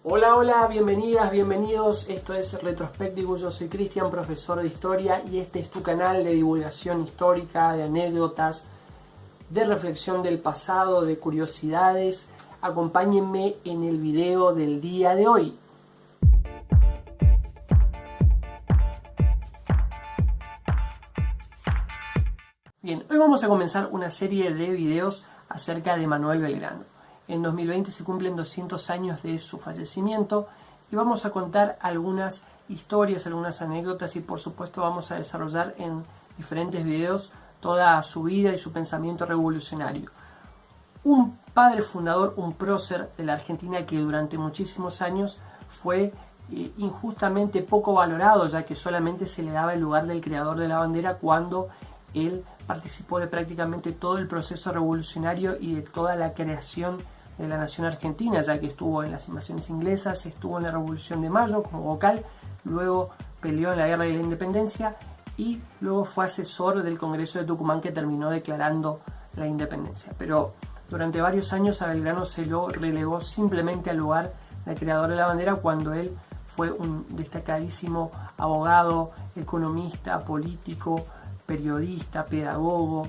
Hola, hola, bienvenidas, bienvenidos. Esto es Retrospectivo. Yo soy Cristian, profesor de historia, y este es tu canal de divulgación histórica, de anécdotas, de reflexión del pasado, de curiosidades. Acompáñenme en el video del día de hoy. Bien, hoy vamos a comenzar una serie de videos acerca de Manuel Belgrano. En 2020 se cumplen 200 años de su fallecimiento y vamos a contar algunas historias, algunas anécdotas y por supuesto vamos a desarrollar en diferentes videos toda su vida y su pensamiento revolucionario. Un padre fundador, un prócer de la Argentina que durante muchísimos años fue injustamente poco valorado, ya que solamente se le daba el lugar del creador de la bandera cuando él participó de prácticamente todo el proceso revolucionario y de toda la creación de la nación argentina, ya que estuvo en las invasiones inglesas, estuvo en la Revolución de Mayo como vocal, luego peleó en la Guerra de la Independencia y luego fue asesor del Congreso de Tucumán que terminó declarando la independencia. Pero durante varios años a Belgrano se lo relegó simplemente al lugar del creador de la bandera cuando él fue un destacadísimo abogado, economista, político, periodista, pedagogo,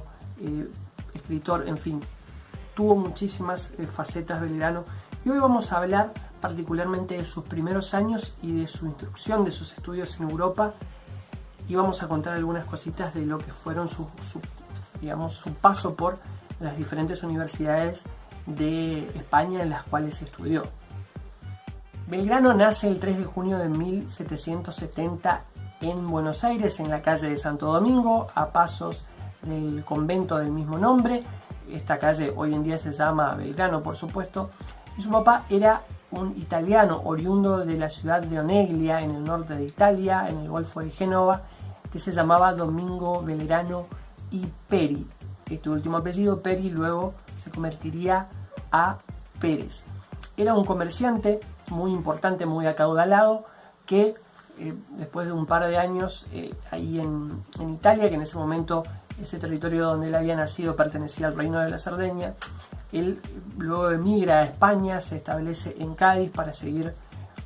escritor, en fin. Tuvo muchísimas facetas Belgrano y hoy vamos a hablar particularmente de sus primeros años y de su instrucción, de sus estudios en Europa, y vamos a contar algunas cositas de lo que fueron su paso por las diferentes universidades de España en las cuales estudió. Belgrano nace el 3 de junio de 1770 en Buenos Aires, en la calle de Santo Domingo, a pasos del convento del mismo nombre. Esta calle hoy en día se llama Belgrano, por supuesto, y su papá era un italiano oriundo de la ciudad de Oneglia, en el norte de Italia, en el Golfo de Génova, que se llamaba Domingo Belgrano y Peri. Este último apellido, Peri, luego se convertiría a Pérez. Era un comerciante muy importante, muy acaudalado, que después de un par de años ahí en Italia, que en ese momento ese territorio donde él había nacido pertenecía al reino de la Cerdeña, él luego emigra a España, se establece en Cádiz para seguir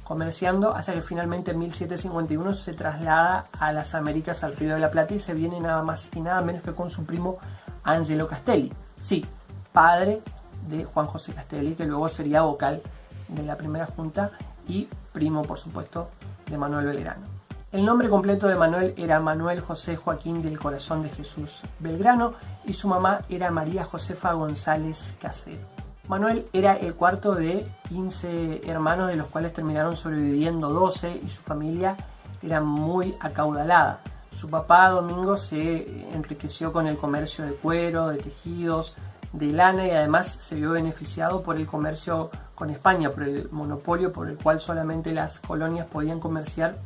comerciando, hasta que finalmente en 1751 se traslada a las Américas, al Río de la Plata, y se viene nada más y nada menos que con su primo Angelo Castelli, sí, padre de Juan José Castelli, que luego sería vocal de la primera junta y primo, por supuesto, de Manuel Belgrano. El nombre completo de Manuel era Manuel José Joaquín del Corazón de Jesús Belgrano y su mamá era María Josefa González Casero. Manuel era el cuarto de 15 hermanos, de los cuales terminaron sobreviviendo 12, y su familia era muy acaudalada. Su papá Domingo se enriqueció con el comercio de cuero, de tejidos, de lana, y además se vio beneficiado por el comercio con España, por el monopolio por el cual solamente las colonias podían comerciar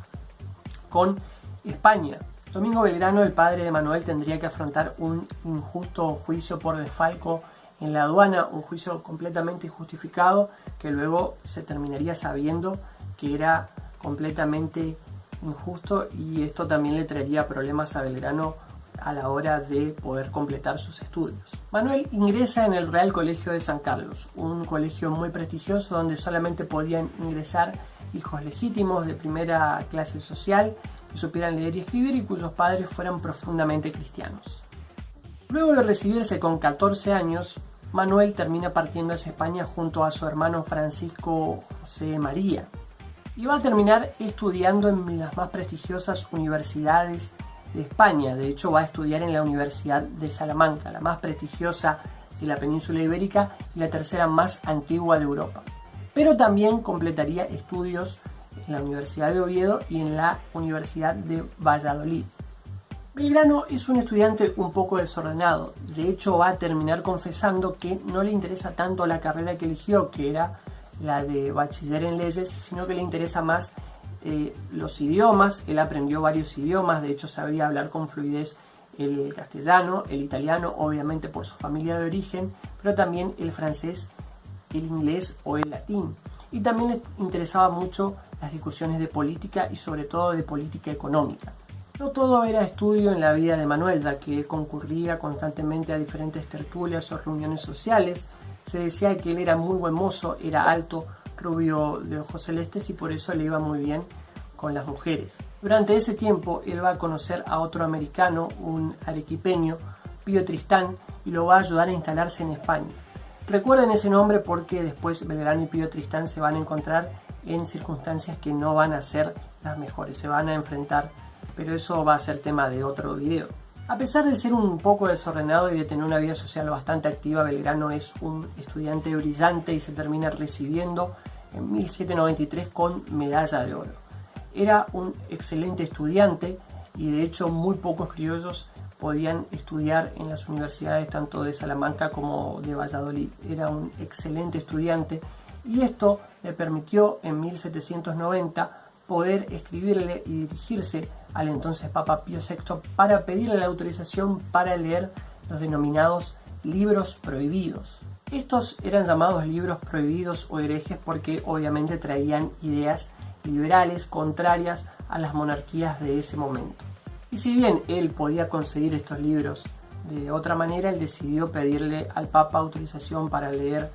con España. Domingo Belgrano, el padre de Manuel, tendría que afrontar un injusto juicio por desfalco en la aduana, un juicio completamente injustificado que luego se terminaría sabiendo que era completamente injusto, y esto también le traería problemas a Belgrano a la hora de poder completar sus estudios. Manuel ingresa en el Real Colegio de San Carlos, un colegio muy prestigioso donde solamente podían ingresar hijos legítimos de primera clase social, que supieran leer y escribir y cuyos padres fueran profundamente cristianos. Luego de recibirse con 14 años, Manuel termina partiendo hacia España junto a su hermano Francisco José María y va a terminar estudiando en las más prestigiosas universidades de España. De hecho, va a estudiar en la Universidad de Salamanca, la más prestigiosa de la península ibérica y la tercera más antigua de Europa. Pero también completaría estudios en la Universidad de Oviedo y en la Universidad de Valladolid. Belgrano es un estudiante un poco desordenado. De hecho, va a terminar confesando que no le interesa tanto la carrera que eligió, que era la de bachiller en leyes, sino que le interesa más los idiomas. Él aprendió varios idiomas, de hecho sabía hablar con fluidez el castellano, el italiano, obviamente por su familia de origen, pero también el francés, el inglés o el latín. Y también les interesaba mucho las discusiones de política y sobre todo de política económica. No todo era estudio en la vida de Manuel, ya que concurría constantemente a diferentes tertulias o reuniones sociales. Se decía que él era muy buen mozo, era alto, rubio de ojos celestes y por eso le iba muy bien con las mujeres. Durante ese tiempo él va a conocer a otro americano, un arequipeño, Pío Tristán, y lo va a ayudar a instalarse en España. Recuerden ese nombre porque después Belgrano y Pío Tristán se van a encontrar en circunstancias que no van a ser las mejores, se van a enfrentar, pero eso va a ser tema de otro video. A pesar de ser un poco desordenado y de tener una vida social bastante activa, Belgrano es un estudiante brillante y se termina recibiendo en 1793 con medalla de oro. Era un excelente estudiante y de hecho muy pocos criollos podían estudiar en las universidades tanto de Salamanca como de Valladolid. Era un excelente estudiante y esto le permitió en 1790 poder escribirle y dirigirse al entonces Papa Pío VI para pedirle la autorización para leer los denominados libros prohibidos. Estos eran llamados libros prohibidos o herejes porque obviamente traían ideas liberales contrarias a las monarquías de ese momento. Y si bien él podía conseguir estos libros de otra manera, él decidió pedirle al Papa autorización para leer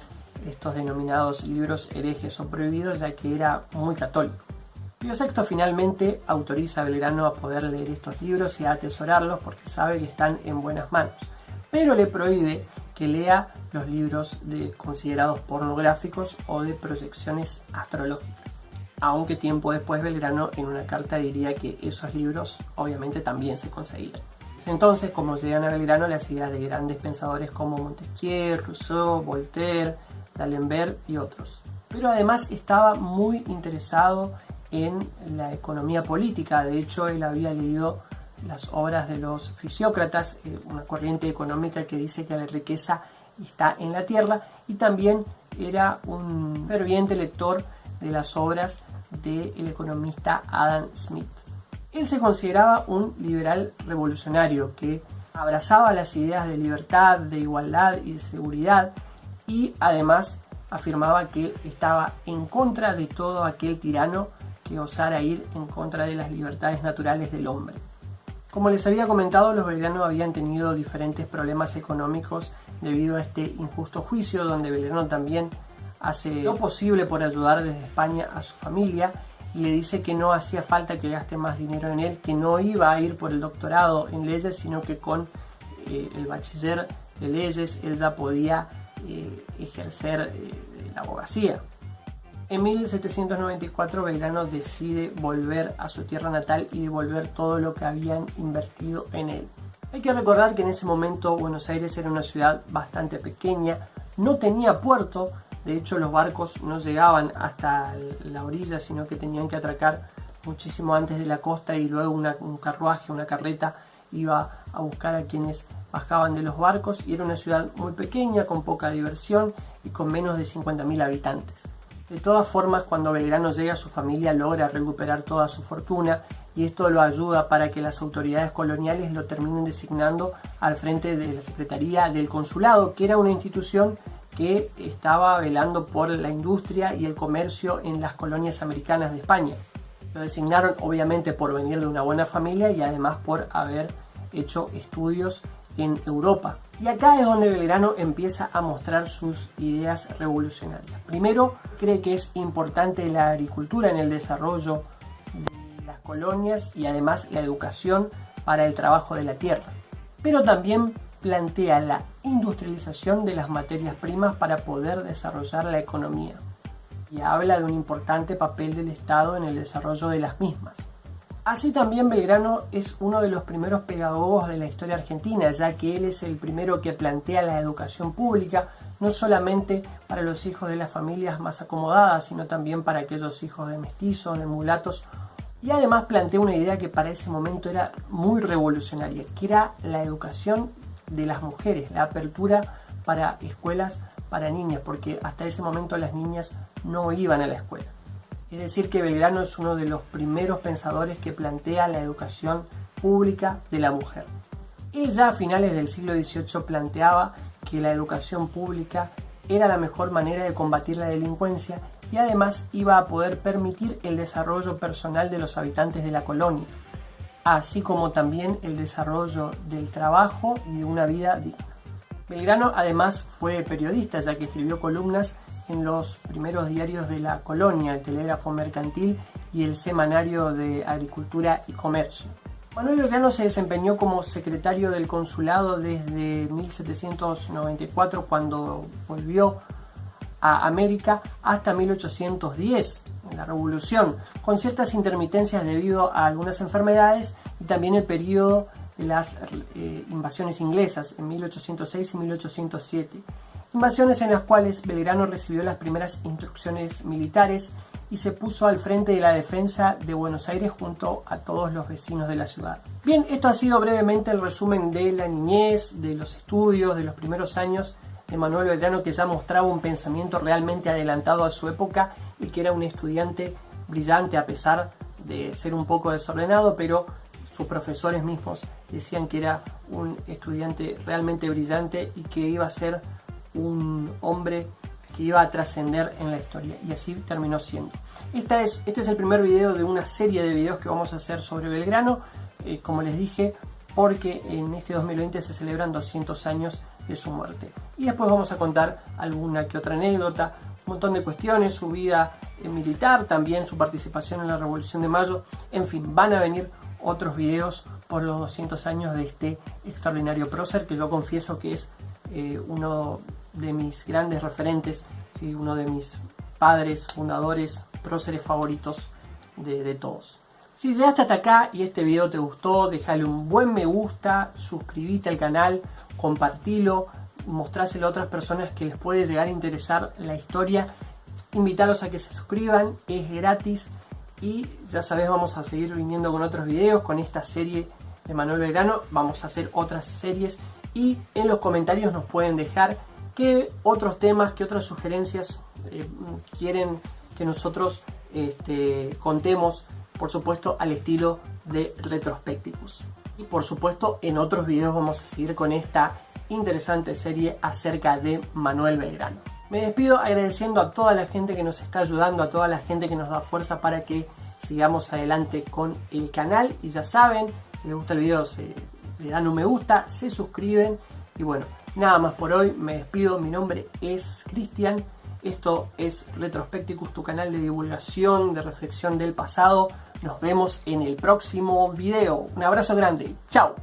estos denominados libros herejes o prohibidos, ya que era muy católico. Pío VI finalmente autoriza a Belgrano a poder leer estos libros y a atesorarlos porque sabe que están en buenas manos, pero le prohíbe que lea los libros considerados pornográficos o de proyecciones astrológicas. Aunque tiempo después Belgrano en una carta diría que esos libros obviamente también se conseguían. Entonces, como llegan a Belgrano las ideas de grandes pensadores como Montesquieu, Rousseau, Voltaire, D'Alembert y otros. Pero además estaba muy interesado en la economía política. De hecho, él había leído las obras de los fisiócratas, una corriente económica que dice que la riqueza está en la tierra, y también era un ferviente lector de las obras del economista Adam Smith. Él se consideraba un liberal revolucionario que abrazaba las ideas de libertad, de igualdad y de seguridad, y además afirmaba que estaba en contra de todo aquel tirano que osara ir en contra de las libertades naturales del hombre. Como les había comentado, los belgranos habían tenido diferentes problemas económicos debido a este injusto juicio, donde Belgrano también hace lo posible por ayudar desde España a su familia y le dice que no hacía falta que gaste más dinero en él, que no iba a ir por el doctorado en leyes, sino que con el bachiller de leyes él ya podía ejercer la abogacía. En 1794 Belgrano decide volver a su tierra natal y devolver todo lo que habían invertido en él. Hay que recordar que en ese momento Buenos Aires era una ciudad bastante pequeña, no tenía puerto. De hecho, los barcos no llegaban hasta la orilla, sino que tenían que atracar muchísimo antes de la costa y luego un carruaje, una carreta, iba a buscar a quienes bajaban de los barcos, y era una ciudad muy pequeña, con poca diversión y con menos de 50.000 habitantes. De todas formas, cuando Belgrano llega, su familia logra recuperar toda su fortuna y esto lo ayuda para que las autoridades coloniales lo terminen designando al frente de la Secretaría del Consulado, que era una institución que estaba velando por la industria y el comercio en las colonias americanas de España. Lo designaron obviamente por venir de una buena familia y además por haber hecho estudios en Europa. Y acá es donde Belgrano empieza a mostrar sus ideas revolucionarias. Primero, cree que es importante la agricultura en el desarrollo de las colonias y además la educación para el trabajo de la tierra. Pero también plantea la industrialización de las materias primas para poder desarrollar la economía y habla de un importante papel del Estado en el desarrollo de las mismas. Así también Belgrano es uno de los primeros pedagogos de la historia argentina, ya que él es el primero que plantea la educación pública, no solamente para los hijos de las familias más acomodadas, sino también para aquellos hijos de mestizos, de mulatos. Y además plantea una idea que para ese momento era muy revolucionaria, que era la educación de las mujeres, la apertura para escuelas para niñas, porque hasta ese momento las niñas no iban a la escuela. Es decir, que Belgrano es uno de los primeros pensadores que plantea la educación pública de la mujer. Él ya a finales del siglo XVIII planteaba que la educación pública era la mejor manera de combatir la delincuencia y además iba a poder permitir el desarrollo personal de los habitantes de la colonia, así como también el desarrollo del trabajo y de una vida digna. Belgrano además fue periodista, ya que escribió columnas en los primeros diarios de la colonia, el Telégrafo Mercantil y el Semanario de Agricultura y Comercio. Manuel Belgrano se desempeñó como secretario del consulado desde 1794, cuando volvió a América, hasta 1810, en la Revolución, con ciertas intermitencias debido a algunas enfermedades y también el periodo de las invasiones inglesas en 1806 y 1807. Invasiones en las cuales Belgrano recibió las primeras instrucciones militares y se puso al frente de la defensa de Buenos Aires junto a todos los vecinos de la ciudad. Bien, esto ha sido brevemente el resumen de la niñez, de los estudios, de los primeros años de Manuel Belgrano, que ya mostraba un pensamiento realmente adelantado a su época y que era un estudiante brillante a pesar de ser un poco desordenado, pero sus profesores mismos decían que era un estudiante realmente brillante y que iba a ser un hombre que iba a trascender en la historia, y así terminó siendo. Este es el primer video de una serie de videos que vamos a hacer sobre Belgrano, como les dije, porque en este 2020 se celebran 200 años de su muerte. Y después vamos a contar alguna que otra anécdota, un montón de cuestiones, su vida militar, también su participación en la Revolución de Mayo. En fin, van a venir otros videos por los 200 años de este extraordinario prócer, que yo confieso que es uno de mis grandes referentes, ¿sí? Uno de mis padres, fundadores, próceres favoritos de todos. Si llegaste hasta acá y este video te gustó, déjale un buen me gusta, suscríbete al canal, compartilo, mostráselo a otras personas que les puede llegar a interesar la historia, invitarlos a que se suscriban, es gratis. Y ya sabes, vamos a seguir viniendo con otros videos, con esta serie de Manuel Belgrano. Vamos a hacer otras series y en los comentarios nos pueden dejar qué otros temas, qué otras sugerencias quieren que nosotros contemos, por supuesto al estilo de Retrospectivus. Y por supuesto en otros videos vamos a seguir con esta interesante serie acerca de Manuel Belgrano. Me despido agradeciendo a toda la gente que nos está ayudando, a toda la gente que nos da fuerza para que sigamos adelante con el canal. Y ya saben, si les gusta el video le dan un me gusta, se suscriben. Y bueno, nada más por hoy, me despido. Mi nombre es Cristian, esto es Retrospectivus, tu canal de divulgación, de reflexión del pasado. Nos vemos en el próximo video. Un abrazo grande, chao.